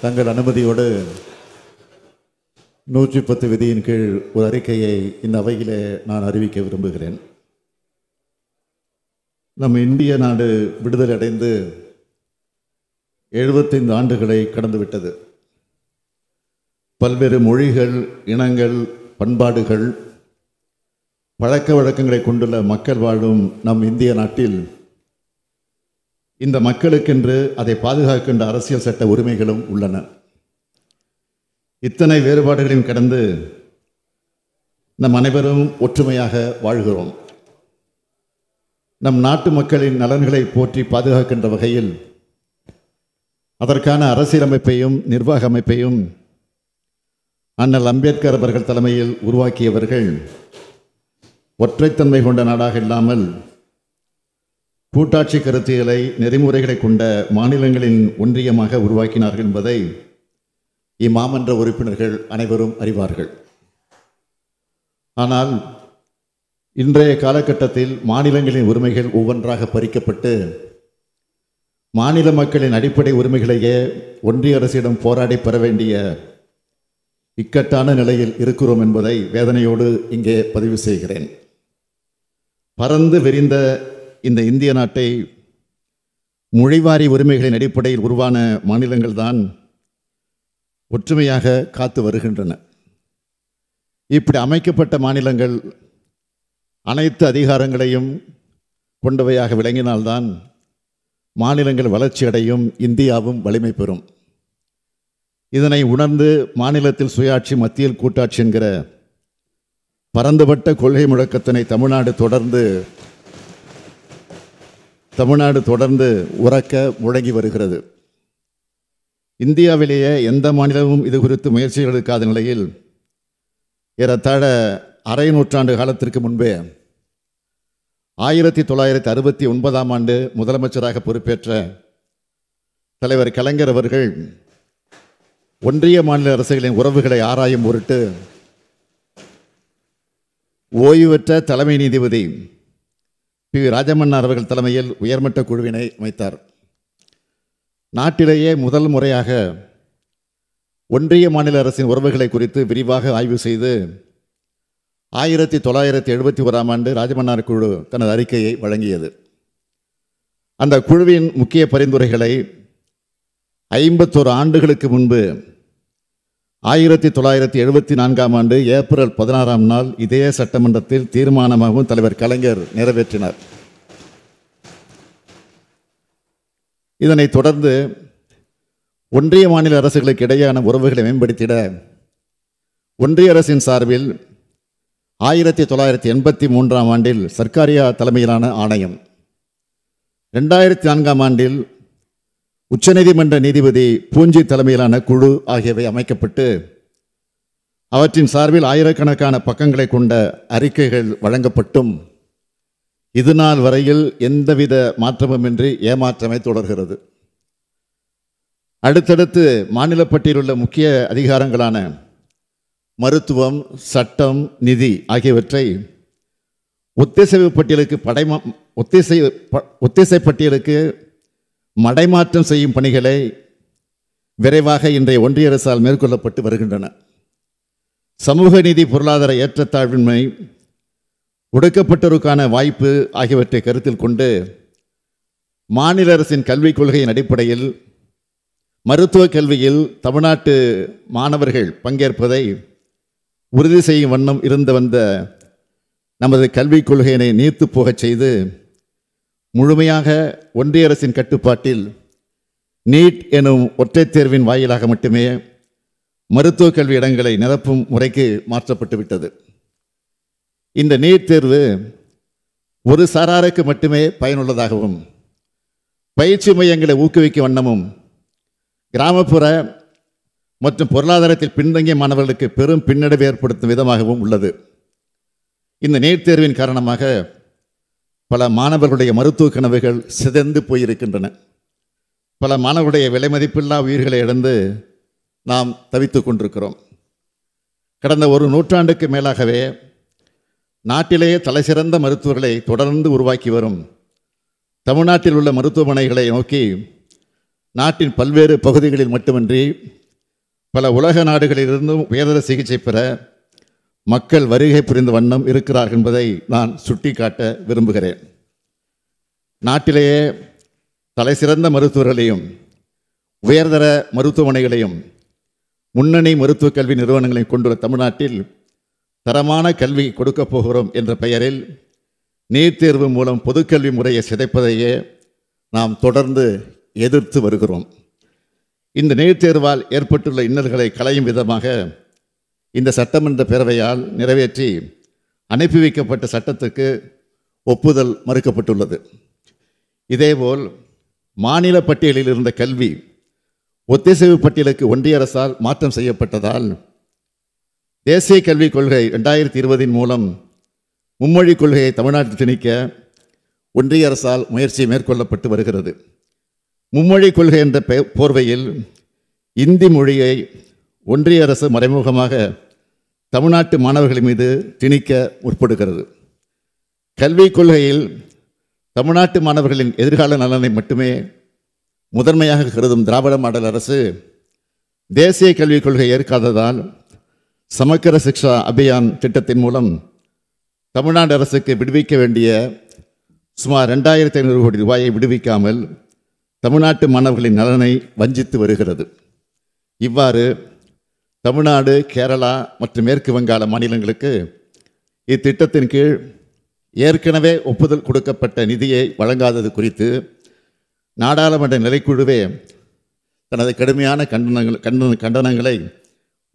தங்கள் அனுமதியோடு 110 விதியின் கீழ் ஒரு அறிக்கையை இந்த அவையிலே நான் அறிவிக்க விரும்புகிறேன். நம் இந்திய நாடு விடுதலை அடைந்து 75 ஆண்டுகளை கடந்துவிட்டது. பல்வேறு மொழிகள், இனங்கள், பண்பாடுகள், பழக்க வழக்கங்களை கொண்டுள்ள மக்கள் வாழும் நம் இந்திய நாட்டில் இந்த மக்களுக்கென்று அதை பாதுகாக்கின்ற அரசியல் சட்ட உரிமைகளும் உள்ளன. இத்தனை வேறுபாடுகளையும் கடந்து நம் அனைவரும் ஒற்றுமையாக வாழ்கிறோம். நம் நாட்டு மக்களின் நலன்களை போற்றி பாதுகாக்கின்ற வகையில் அதற்கான அரசியலமைப்பையும் நிர்வாக அமைப்பையும் அண்ணல் அம்பேத்கர் அவர்கள் தலைமையில் உருவாக்கியவர்கள் ஒற்றைத்தன்மை கொண்ட நாடாக இல்லாமல் கூட்டாட்சி கருத்தியலை, நெறிமுறைகளை கொண்ட மாநிலங்களின் ஒன்றியமாக உருவாக்கினார்கள் என்பதை இம்மாமன்ற உறுப்பினர்கள் அனைவரும் அறிவார்கள். ஆனால் இன்றைய காலகட்டத்தில் மாநிலங்களின் உரிமைகள் ஒவ்வொன்றாக பறிக்கப்பட்டு மாநில மக்களின் அடிப்படை உரிமைகளையே ஒன்றிய அரசிடம் போராடி பெற வேண்டிய இக்கட்டான நிலையில் இருக்கிறோம் என்பதை வேதனையோடு இங்கே பதிவு செய்கிறேன். பரந்து விரிந்த இந்த இந்திய நாட்டை மொழிவாரி உரிமைகளின் அடிப்படையில் உருவான மாநிலங்கள்தான் ஒற்றுமையாக காத்து வருகின்றன. இப்படி அமைக்கப்பட்ட மாநிலங்கள் அனைத்து அதிகாரங்களையும் கொண்டவையாக விளங்கினால்தான் மாநிலங்கள் வளர்ச்சி அடையும், இந்தியாவும் வலிமை பெறும். இதனை உணர்ந்து மாநிலத்தில் சுயாட்சி, மத்தியில் கூட்டாட்சி என்கிற பரந்துபட்ட கொள்கை முழக்கத்தினை தமிழ்நாடு தொடர்ந்து உரக்க முழங்கி வருகிறது. இந்தியாவிலேயே எந்த மாநிலமும் இது குறித்து முயற்சிகள் எடுக்காத நிலையில் ஏறத்தாழ அரை நூற்றாண்டு காலத்திற்கு முன்பே 1969ஆம் ஆண்டு முதலமைச்சராக பொறுப்பேற்ற தலைவர் கலைஞர் அவர்கள் ஒன்றிய மாநில அரசுகளின் உறவுகளை ஆராயும் பொருட்டு ஓய்வு பெற்ற தலைமை நீதிபதி பி. ராஜமன்னார் அவர்கள் தலைமையில் உயர்மட்ட குழுவினை அமைத்தார். நாட்டிலேயே முதல் முறையாக ஒன்றிய மாநில அரசின் உறவுகளை குறித்து விரிவாக ஆய்வு செய்து 1971ஆம் ஆண்டு ராஜமன்னார் குழு தனது அறிக்கையை வழங்கியது. அந்த குழுவின் முக்கிய பரிந்துரைகளை 51 ஆண்டுகளுக்கு முன்பு 1974ஆம் ஆண்டு ஏப்ரல் 16ஆம் நாள் இதே சட்டமன்றத்தில் தீர்மானமாகவும் தலைவர் கலைஞர் நிறைவேற்றினார். இதனைத் தொடர்ந்து ஒன்றிய மாநில அரசுகளுக்கு இடையேயான உறவுகளை மேம்படுத்திட ஒன்றிய அரசின் சார்பில் 1983ஆம் ஆண்டில் சர்க்காரியா தலைமையிலான ஆணையம், 2004ஆம் ஆண்டில் உச்சநீதிமன்ற நீதிபதி பூஞ்சி தலைமையிலான குழு ஆகியவை அமைக்கப்பட்டு அவற்றின் சார்பில் ஆயிரக்கணக்கான பக்கங்களை கொண்ட அறிக்கைகள் வழங்கப்பட்டும் இதுநாள் வரையில் எந்தவித மாற்றமுமின்றி ஏமாற்றமே தொடர்கிறது. அடுத்தடுத்து மாநில பட்டியலுள்ள முக்கிய அதிகாரங்களான மருத்துவம், சட்டம், நிதி ஆகியவற்றை ஒத்திசைவு பட்டியலுக்கு மடைமாற்றம் செய்யும் பணிகளை விரைவாக இன்றைய ஒன்றிய அரசால் மேற்கொள்ளப்பட்டு வருகின்றன. சமூக நீதி, பொருளாதார ஏற்றத்தாழ்வின்மை, ஒடுக்கப்பட்டோருக்கான வாய்ப்பு ஆகியவற்றை கருத்தில் கொண்டு மாநில அரசின் கல்விக் கொள்கையின் அடிப்படையில் மருத்துவக் கல்வியில் தமிழ்நாட்டு மாணவர்கள் பங்கேற்பதை உறுதி செய்யும் வண்ணம் இருந்து வந்த நமது கல்விக் கொள்கையினை நீர்த்து போகச் செய்து முழுமையாக ஒன்றிய அரசின் கட்டுப்பாட்டில் நீட் எனும் ஒற்றைத் தேர்வின் வாயிலாக மட்டுமே மருத்துவக் கல்வி இடங்களை நிரப்பும் முறைக்கு மாற்றப்பட்டு விட்டது. இந்த நீட் தேர்வு ஒரு சாராருக்கு மட்டுமே பயனுள்ளதாகவும் பயிற்சி மையங்களை ஊக்குவிக்கும் வண்ணமும் கிராமப்புற மற்றும் பொருளாதாரத்தில் பின்தங்கிய மாணவர்களுக்கு பெரும் பின்னடைவு ஏற்படுத்தும் விதமாகவும் உள்ளது. இந்த நீட் தேர்வின் காரணமாக பல மாணவர்களுடைய மருத்துவ கனவுகள் சிதைந்து போயிருக்கின்றன. பல மாணவர்களுடைய விலை மதிப்பில்லா உயிர்களை இழந்து நாம் தவித்துக் கொண்டிருக்கிறோம். கடந்த ஒரு நூற்றாண்டுக்கு மேலாகவே நாட்டிலேயே தலைசிறந்த மருத்துவர்களை தொடர்ந்து உருவாக்கி வரும் தமிழ்நாட்டில் உள்ள மருத்துவமனைகளை நோக்கி நாட்டின் பல்வேறு பகுதிகளில் மட்டுமின்றி பல உலக நாடுகளிலிருந்தும் உயர்தர சிகிச்சை பெற மக்கள் வருகை புரிந்த வண்ணம் இருக்கிறார்கள் என்பதை நான் சுட்டிக்காட்ட விரும்புகிறேன். நாட்டிலேயே தலைசிறந்த மருத்துவர்களையும் உயர்தர மருத்துவமனைகளையும் முன்னணி மருத்துவக் கல்வி நிறுவனங்களையும் கொண்டுள்ள தமிழ்நாட்டில் தரமான கல்வி கொடுக்கப் போகிறோம் என்ற பெயரில் நீட் தேர்வு மூலம் பொதுக்கல்வி முறையை சிதைப்பதையே நாம் தொடர்ந்து எதிர்த்து வருகிறோம். இந்த நீட் தேர்வால் ஏற்பட்டுள்ள இன்னல்களை களையும் விதமாக இந்த சட்டமன்ற பேரவையால் நிறைவேற்றி அனுப்பி வைக்கப்பட்ட சட்டத்துக்கு ஒப்புதல் மறுக்கப்பட்டுள்ளது. இதேபோல் மாநில பட்டியலில் இருந்த கல்வி ஒத்திசைவு பட்டியலுக்கு ஒன்றிய அரசால் மாற்றம் செய்யப்பட்டதால் தேசிய கல்விக் கொள்கை 2020 மூலம் மும்மொழி கொள்கையை தமிழ்நாட்டில் திணிக்க ஒன்றிய அரசால் முயற்சி மேற்கொள்ளப்பட்டு வருகிறது. மும்மொழி கொள்கை என்ற போர்வையில் இந்தி மொழியை ஒன்றிய அரசு மறைமுகமாக தமிழ்நாட்டு மாணவர்கள் மீது திணிக்க முற்படுகிறது. கல்விக் கொள்கையில் தமிழ்நாட்டு மாணவர்களின் எதிர்கால நலனை மட்டுமே முதன்மையாக கருதும் திராவிட மாடல் அரசு தேசிய கல்விக் கொள்கை ஏற்காததால் சமக்கர சிக்ஷா அபியான் திட்டத்தின் மூலம் தமிழ்நாடு அரசுக்கு விடுவிக்க வேண்டிய சுமார் 2500 கோடி ரூபாயை விடுவிக்காமல் தமிழ்நாட்டு மாணவர்களின் நலனை வஞ்சித்து வருகிறது. இவ்வாறு தமிழ்நாடு, கேரளா மற்றும் மேற்கு வங்காள மாநிலங்களுக்கு இத்திட்டத்தின் கீழ் ஏற்கனவே ஒப்புதல் கொடுக்கப்பட்ட நிதியை வழங்காதது குறித்து நாடாளுமன்ற நிலைக்குழுவே தனது கடுமையான கண்டனங்களை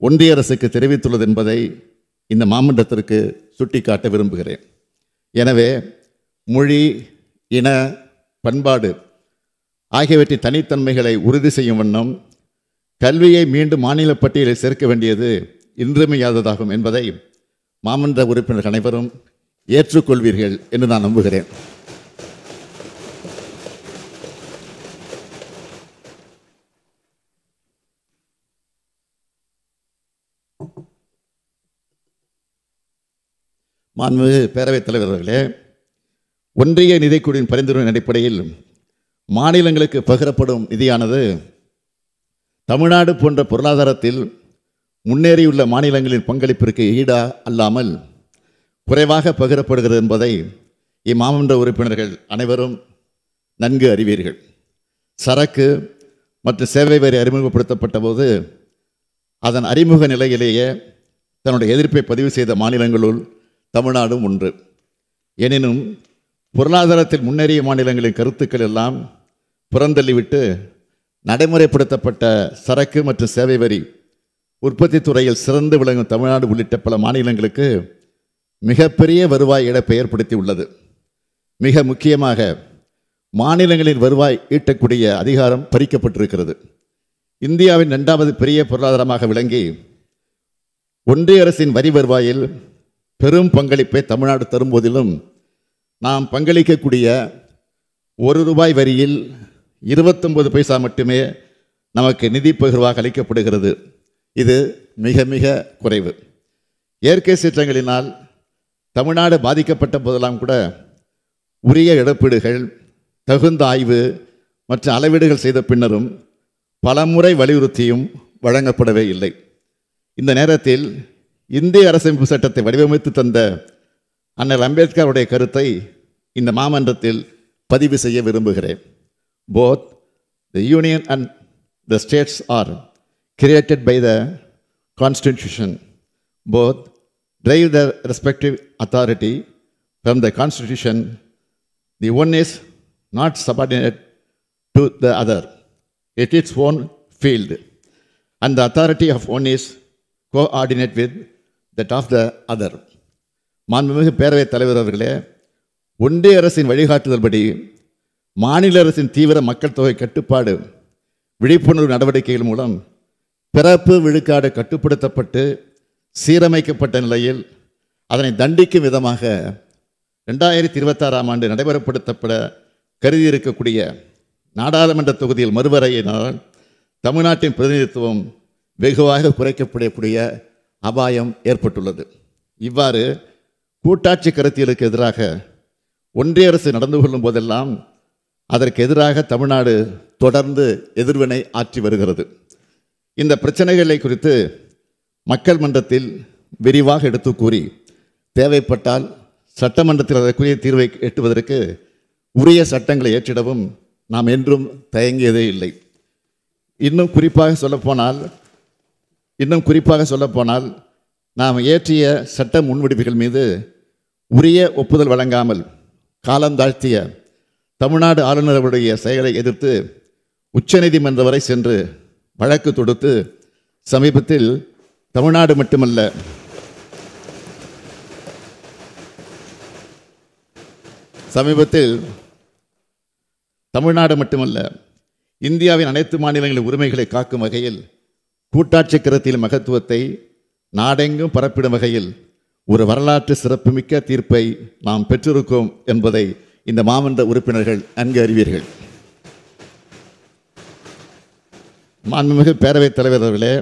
ஒன்றிய அரசுக்கு தெரிவித்துள்ளது என்பதை இந்த மாமன்றத்திற்கு சுட்டிக்காட்ட விரும்புகிறேன். எனவே மொழி, இன, பண்பாடு ஆகியவற்றின் தனித்தன்மைகளை உறுதி செய்யும் வண்ணம் கல்வியை மீண்டும் மாநில பட்டியலில் சேர்க்க வேண்டியது இன்றியமையாததாகும் என்பதை மாமன்ற உறுப்பினர்கள் அனைவரும் ஏற்றுக்கொள்வீர்கள் என்று நான் நம்புகிறேன். மாண்புமிகு பேரவைத் தலைவர் அவர்களே, ஒன்றிய நிதிக்குழுவின் பரிந்துரையின் அடிப்படையில் மாநிலங்களுக்கு பகிரப்படும் நிதியானது தமிழ்நாடு போன்ற பொருளாதாரத்தில் முன்னேறியுள்ள மாநிலங்களின் பங்களிப்பிற்கு ஈடா அல்லாமல் குறைவாக பகிரப்படுகிறது என்பதை இம்மாமன்ற உறுப்பினர்கள் அனைவரும் நன்கு அறிவீர்கள். சரக்கு மற்றும் சேவை வரி அறிமுகப்படுத்தப்பட்ட போது அதன் அறிமுக நிலையிலேயே தன்னுடைய எதிர்ப்பை பதிவு செய்த மாநிலங்களுள் தமிழ்நாடும் ஒன்று. எனினும் பொருளாதாரத்தில் முன்னேறிய மாநிலங்களின் கருத்துக்கள் எல்லாம் புறந்தள்ளிவிட்டு நடைமுறைப்படுத்தப்பட்ட சரக்கு மற்றும் சேவை வரி உற்பத்தி துறையில் சிறந்து விளங்கும் தமிழ்நாடு உள்ளிட்ட பல மாநிலங்களுக்கு மிகப்பெரிய வருவாய் இழப்பை ஏற்படுத்தி உள்ளது. மிக முக்கியமாக மாநிலங்களின் வருவாய் ஈட்டக்கூடிய அதிகாரம் பறிக்கப்பட்டிருக்கிறது. இந்தியாவின் 2வது பெரிய பொருளாதாரமாக விளங்கி ஒன்றிய அரசின் வரி வருவாயில் பெரும் பங்களிப்பை தமிழ்நாடு தரும்போதிலும் நாம் பங்களிக்கக்கூடிய ₹1 வரியில் 29 பைசா மட்டுமே நமக்கு நிதி பகிர்வாக அளிக்கப்படுகிறது. இது மிக மிக குறைவு. இயற்கை சீற்றங்களினால் தமிழ்நாடு பாதிக்கப்பட்ட போதெல்லாம் கூட உரிய இழப்பீடுகள், தகுந்த ஆய்வு மற்றும் அளவீடுகள் செய்த பின்னரும் பலமுறை வலியுறுத்தியும் வழங்கப்படவே இல்லை. இந்த நேரத்தில் இந்திய அரசமைப்பு சட்டத்தை வடிவமைத்து தந்த அண்ணல் அம்பேத்கருடைய கருத்தை இந்த மாமன்றத்தில் பதிவு செய்ய விரும்புகிறேன். Both the union and the states are created by the Constitution. Both derive their respective authority from the Constitution. The one is not subordinate to the other. It is its own field, and the authority of one is coordinate with that of the other. மாண்புமிகு பேரவைத் தலைவர் அவர்களே, ஒன்றிய அரசின் வழிகாட்டுதல்படி மாநில அரசின் தீவிர மக்கள் தொகை கட்டுப்பாடு விழிப்புணர்வு நடவடிக்கைகள் மூலம் பிறப்பு விழுக்காடு கட்டுப்படுத்தப்பட்டு சீரமைக்கப்பட்ட நிலையில் அதனை தண்டிக்கும் விதமாக 2026 ஆண்டு நடைமுறைப்படுத்தப்பட கருதி இருக்கக்கூடிய நாடாளுமன்ற தொகுதியில் மறுவரையினால் தமிழ்நாட்டின் பிரதிநிதித்துவம் வெகுவாக குறைக்கப்படக்கூடிய அபாயம் ஏற்பட்டுள்ளது. இவ்வாறு கூட்டாட்சி கருத்தியலுக்கு எதிராக ஒன்றிய அரசு நடந்து கொள்ளும் போதெல்லாம் அதற்கு எதிராக தமிழ்நாடு தொடர்ந்து எதிர்வினை ஆற்றி வருகிறது. இந்த பிரச்சனைகளை குறித்து மக்கள் மன்றத்தில் விரிவாக எடுத்து கூறி தேவைப்பட்டால் சட்டமன்றத்தில் அதற்குரிய தீர்வை எட்டுவதற்கு உரிய சட்டங்களை ஏற்றிடவும் நாம் என்றும் தயங்கியதே இல்லை. இன்னும் குறிப்பாக சொல்லப்போனால் நாம் இயற்றிய சட்ட முன்வடிவுகள் மீது உரிய ஒப்புதல் வழங்காமல் காலந்தாழ்த்திய தமிழ்நாடு ஆளுநர் அவருடைய செயலை எதிர்த்து உச்சநீதிமன்றம் வரை சென்று வழக்கு தொடுத்து சமீபத்தில் தமிழ்நாடு மட்டுமல்ல இந்தியாவின் அனைத்து மாநிலங்களின் உரிமைகளை காக்கும் வகையில் கூட்டாட்சி கருத்தியல் மகத்துவத்தை நாடெங்கும் பரப்பிடும் வகையில் ஒரு வரலாற்று சிறப்புமிக்க தீர்ப்பை நாம் பெற்றிருக்கோம் என்பதை இந்த மாமன்ற உறுப்பினர்கள் நன்கு அறிவீர்கள். மாண்புமிகு பேரவைத் தலைவர் அவர்களே,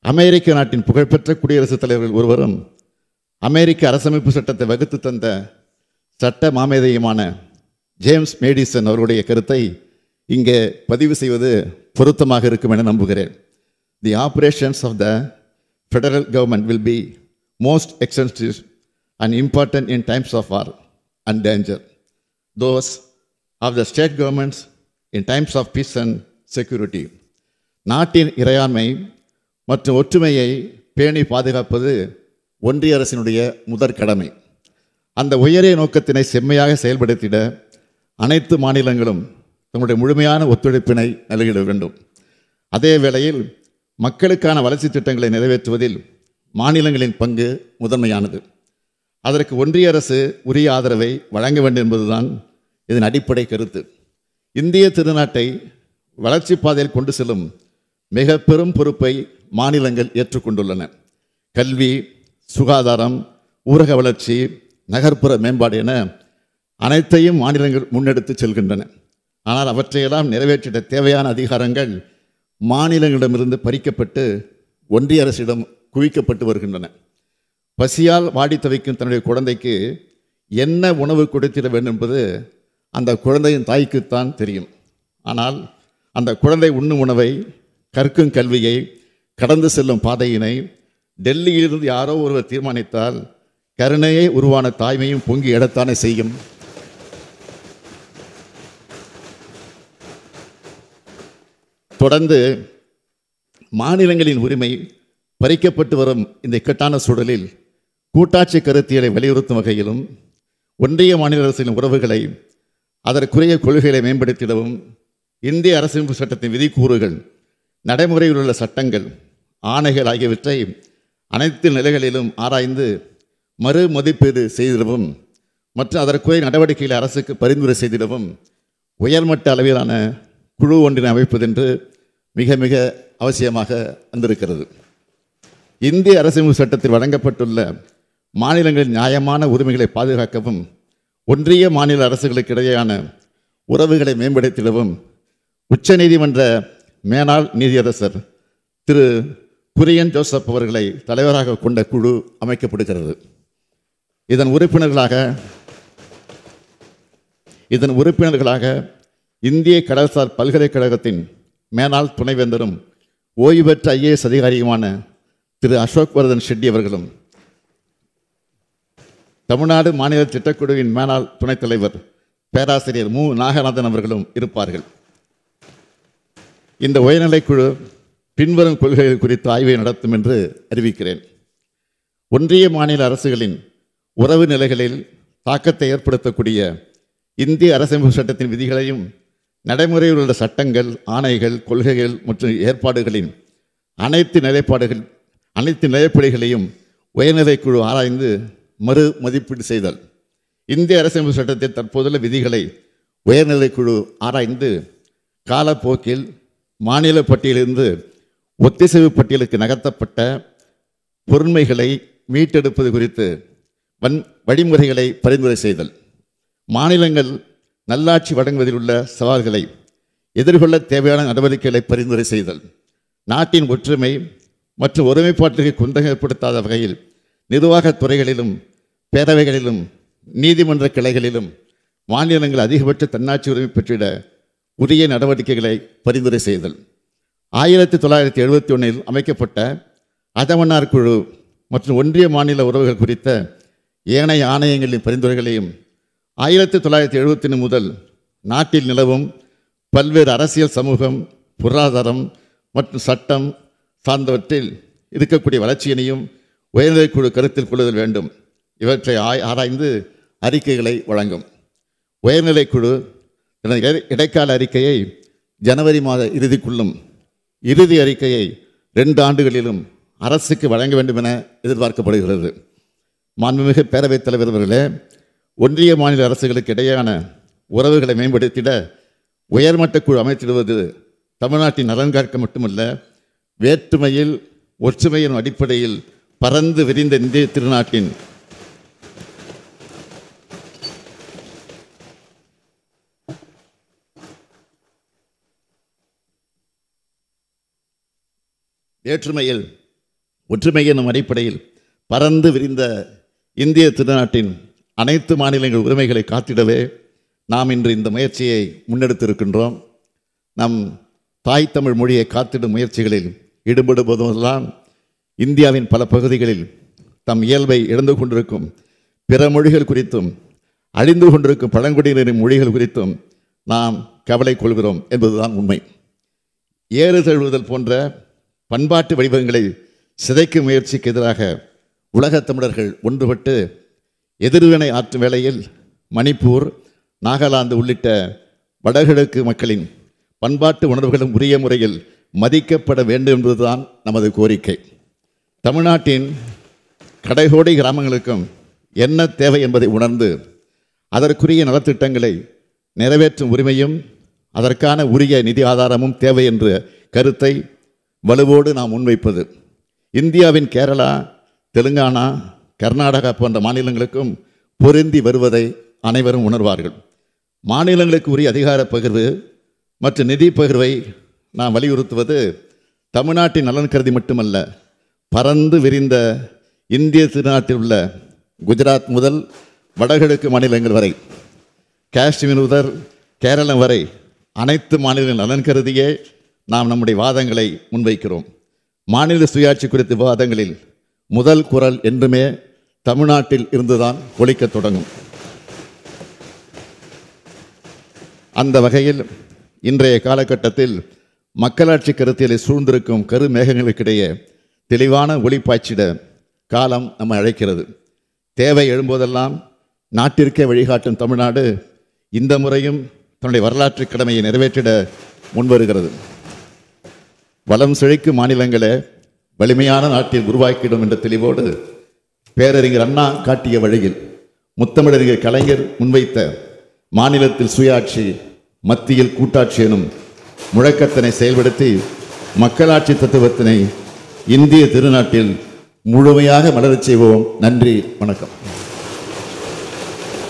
அமெரிக்க நாட்டின் புகழ்பெற்ற குடியரசுத் தலைவர்கள் ஒருவரும் அமெரிக்க அரசமைப்பு சட்டத்தை வகுத்து தந்த சட்ட மாமேதையுமான ஜேம்ஸ் மேடிசன் அவருடைய கருத்தை இங்கே பதிவு செய்வது பொருத்தமாக இருக்கும் என நம்புகிறேன். The operations of the federal government will be most extensive and important in times of war and danger. Those of the state governments in times of peace and security. நாட்டின் இறையாண்மை மற்றும் ஒற்றுமையை பேணி பாதுகாப்பது ஒன்றிய அரசினுடைய முதற் கடமை. அந்த உயரிய நோக்கத்தினை செம்மையாக செயல்படுத்திட அனைத்து மாநிலங்களும் தங்களுடைய முழுமையான ஒத்துழைப்பினை நல்கிட வேண்டும். அதே வேளையில் மக்களுக்கான வளர்ச்சி திட்டங்களை நிறைவேற்றுவதில் மாநிலங்களின் பங்கு முதன்மையானது. அதற்கு ஒன்றிய அரசு உரிய ஆதரவை வழங்க வேண்டும் என்பதுதான் இதன் அடிப்படை கருத்து. இந்திய திருநாட்டை வளர்ச்சி பாதையில் கொண்டு செல்லும் மிக பெரும் பொறுப்பை மாநிலங்கள் ஏற்றுக்கொண்டுள்ளன. கல்வி, சுகாதாரம், ஊரக வளர்ச்சி, நகர்ப்புற மேம்பாடு என அனைத்தையும் மாநிலங்கள் முன்னெடுத்து செல்கின்றன. ஆனால் அவற்றையெல்லாம் நிறைவேற்றிட தேவையான அதிகாரங்கள் மாநிலங்களிடமிருந்து பறிக்கப்பட்டு ஒன்றிய அரசிடம் குவிக்கப்பட்டு வருகின்றன. பசியால் வாடி தவிக்கும் தன்னுடைய குழந்தைக்கு என்ன உணவு கொடுத்திட வேண்டும் என்பது அந்த குழந்தையின் தாய்க்குத்தான் தெரியும். ஆனால் அந்த குழந்தை உண்ணும் உணவை, கற்கும் கல்வியை, கடந்து செல்லும் பாதையினை டெல்லியிலிருந்து யாரோ ஒருவர் தீர்மானித்தால் கருணையே உருவான தாய்மையும் பொங்கி எழத்தானே செய்யும். தொடர்ந்து மாநிலங்களின் உரிமை பறிக்கப்பட்டு வரும் இந்த இக்கட்டான சூழலில் கூட்டாட்சி கருத்தியலை வலியுறுத்தும் வகையிலும் ஒன்றிய மாநில அரசின் உறவுகளை அதற்குரிய கொள்கைகளை மேம்படுத்திடவும் இந்திய அரசியலமைப்பு சட்டத்தின் விதிக்கூறுகள், நடைமுறையில் உள்ள சட்டங்கள், ஆணைகள் ஆகியவற்றை அனைத்து நிலைகளிலும் ஆராய்ந்து மறு மதிப்பீடு செய்திடவும் மற்றும் அதற்குரிய நடவடிக்கைகளை அரசுக்கு பரிந்துரை செய்திடவும் உயர்மட்ட அளவிலான குழு ஒன்றினை அமைப்பதென்று மிக மிக அவசியமாக வந்திருக்கிறது. இந்திய அரசியலமைப்பு சட்டத்தில் வழங்கப்பட்டுள்ள மாநிலங்களின் நியாயமான உரிமைகளை பாதுகாக்கவும் ஒன்றிய மாநில அரசுகளுக்கு இடையேயான உறவுகளை மேம்படுத்திடவும் உச்சநீதிமன்ற மேனாள் நீதியரசர் திரு குரியன் ஜோசப் அவர்களை தலைவராக கொண்ட குழு அமைக்கப்படுகிறது. இதன் உறுப்பினர்களாக இந்திய கடல்சார் பல்கலைக்கழகத்தின் மேனாள் துணைவேந்தரும் ஓய்வு பெற்ற IAS அதிகாரியுமான திரு அசோக் வர்தன் ஷெட்டி அவர்களும், தமிழ்நாடு மாநில திட்டக்குழுவின் மேனாள் துணைத் தலைவர் பேராசிரியர் மு. நாகநாதன் அவர்களும் இருப்பார்கள். இந்த உயர்நிலைக்குழு பின்வரும் கொள்கைகள் குறித்து ஆய்வை நடத்தும் என்று அறிவிக்கிறேன். ஒன்றிய மாநில அரசுகளின் உறவு நிலைகளில் தாக்கத்தை ஏற்படுத்தக்கூடிய இந்திய அரசியலமைப்பு சட்டத்தின் விதிகளையும் நடைமுறையில் உள்ள சட்டங்கள், ஆணைகள், கொள்கைகள் மற்றும் ஏற்பாடுகளின் அனைத்து நிலைப்படிகளையும் உயர்நிலைக்குழு ஆராய்ந்து மறு மதிப்பீடு செய்தல். இந்திய அரசியலமைப்பு சட்டத்தில் தற்போதுள்ள விதிகளை உயர்நிலைக்குழு ஆராய்ந்து காலப்போக்கில் மாநில பட்டியலிருந்து ஒத்திசைவு பட்டியலுக்கு நகர்த்தப்பட்ட பொருண்மைகளை மீட்டெடுப்பது குறித்து வழிமுறைகளை பரிந்துரை செய்தல். மாநிலங்கள் நல்லாட்சி வழங்குவதில் உள்ள சவால்களை எதிர்கொள்ள தேவையான நடவடிக்கைகளை பரிந்துரை செய்தல். நாட்டின் ஒற்றுமை மற்றும் ஒருமைப்பாட்டிற்கு குந்தகம் ஏற்படுத்தாத வகையில் நிர்வாகத் துறைகளிலும் பேரவைகளிலும் நீதிமன்ற கிளைகளிலும் மாநிலங்கள் அதிகபட்ச தன்னாட்சி உரிமை பெற்றிட உரிய நடவடிக்கைகளை பரிந்துரை செய்தல். 1971 அமைக்கப்பட்ட அதமன்னார் குழு மற்றும் ஒன்றிய மாநில உறவுகள் குறித்த ஏனைய ஆணையங்களின் பரிந்துரைகளையும் 1971 முதல் நாட்டில் நிலவும் பல்வேறு அரசியல், சமூகம், பொருளாதாரம் மற்றும் சட்டம் சார்ந்தவற்றில் இருக்கக்கூடிய வளர்ச்சியினையும் உயர்நிலைக்குழு கருத்தில் கொள்ளுதல் வேண்டும். இவற்றை ஆராய்ந்து அறிக்கைகளை வழங்கும். உயர்நிலைக்குழு தனது இடைக்கால அறிக்கையை ஜனவரி மாத இறுதிக்குள்ளும் இறுதி அறிக்கையை 2 ஆண்டுகளிலும் அரசுக்கு வழங்க வேண்டும் என எதிர்பார்க்கப்படுகிறது. மாண்புமிகு பேரவைத் தலைவர் அவர்களே, ஒன்றிய மாநில அரசுகளுக்கு இடையேயான உறவுகளை மேம்படுத்திட உயர்மட்ட குழு அமைத்திடுவது தமிழ்நாட்டின் நலன் காக்க மட்டுமல்ல, வேற்றுமையில் ஒற்றுமையின் அடிப்படையில் பரந்து விரிந்த இந்திய திருநாட்டின் வேற்றுமையில் ஒற்றுமை என்னும் அடிப்படையில் பரந்து விரிந்த இந்திய திருநாட்டின் அனைத்து மாநிலங்கள் உரிமைகளை காத்திடவே நாம் இன்று இந்த முயற்சியை முன்னெடுத்திருக்கின்றோம். நம் தாய் தமிழ் மொழியை காத்திடும் முயற்சிகளில் ஈடுபடுவதெல்லாம் இந்தியாவின் பல பகுதிகளில் தம் இயல்பை இழந்து கொண்டிருக்கும் பிற மொழிகள் குறித்தும் அழிந்து கொண்டிருக்கும் பழங்குடியினரின் மொழிகள் குறித்தும் நாம் கவலை கொள்கிறோம் என்பதுதான் உண்மை. ஏறு தழுவுதல் போன்ற பண்பாட்டு வடிவங்களை சிதைக்கும் முயற்சிக்கு எதிராக உலகத் தமிழர்கள் ஒன்றுபட்டு எதிர்வினை ஆற்றும் வேளையில் மணிப்பூர், நாகாலாந்து உள்ளிட்ட வடகிழக்கு மக்களின் பண்பாட்டு உணர்வுகளும் உரிய முறையில் மதிக்கப்பட வேண்டும் என்பதுதான் நமது கோரிக்கை. தமிழ்நாட்டின் கடைகோடி கிராமங்களுக்கும் என்ன தேவை என்பதை உணர்ந்து அதற்குரிய நலத்திட்டங்களை நிறைவேற்றும் உரிமையும் அதற்கான உரிய நிதி ஆதாரமும் தேவை என்ற கருத்தை வலுவோடு நாம் முன்வைப்பது இந்தியாவின் கேரளா, தெலுங்கானா, கர்நாடகா போன்ற மாநிலங்களுக்கும் பொருந்தி வருவதை அனைவரும் உணர்வார்கள். மாநிலங்களுக்கு உரிய அதிகார பகிர்வு மற்றும் நிதி பகிர்வை நாம் வலியுறுத்துவது தமிழ்நாட்டின் நலன் கருதி மட்டுமல்ல, பரந்து விரிந்த இந்திய திருநாட்டில் உள்ள குஜராத் முதல் வடகிழக்கு மாநிலங்கள் வரை, காஷ்மீர் முதல் கேரளம் வரை அனைத்து மாநிலங்கள் நலன் கருதியே நாம் நம்முடைய வாதங்களை முன்வைக்கிறோம். மாநில சுயாட்சி குறித்த விவாதங்களில் முதல் குரல் என்றுமே தமிழ்நாட்டில் இருந்துதான் ஒலிக்கத் தொடங்கும். அந்த வகையில் இன்றைய காலகட்டத்தில் மக்களாட்சி கருத்தியலை சூழ்ந்திருக்கும் கருமேகங்களுக்கிடையே தெளிவான ஒளி பாய்ச்சிட காலம் நம்மை அழைக்கிறது. தேவை எழும்போதெல்லாம் நாட்டிற்கே வழிகாட்டும் தமிழ்நாடு இந்த முறையும் தன்னுடைய வரலாற்று கடமையை நிறைவேற்றிட முன்வருகிறது. வளம் செழிக்கும் மாநிலங்களை வலிமையான நாட்டில் உருவாக்கிடும் என்ற தெளிவோடு பேரறிஞர் அண்ணா காட்டிய வழியில் முத்தமிழறிஞர் கலைஞர் முன்வைத்த மாநிலத்தில் சுயாட்சி, மத்தியில் கூட்டாட்சி எனும் முழக்கத்தினை செயல்படுத்தி மக்களாட்சி தத்துவத்தினை இந்திய திருநாட்டில் முழுமையாக மலரச் செய்வோம். நன்றி, வணக்கம்.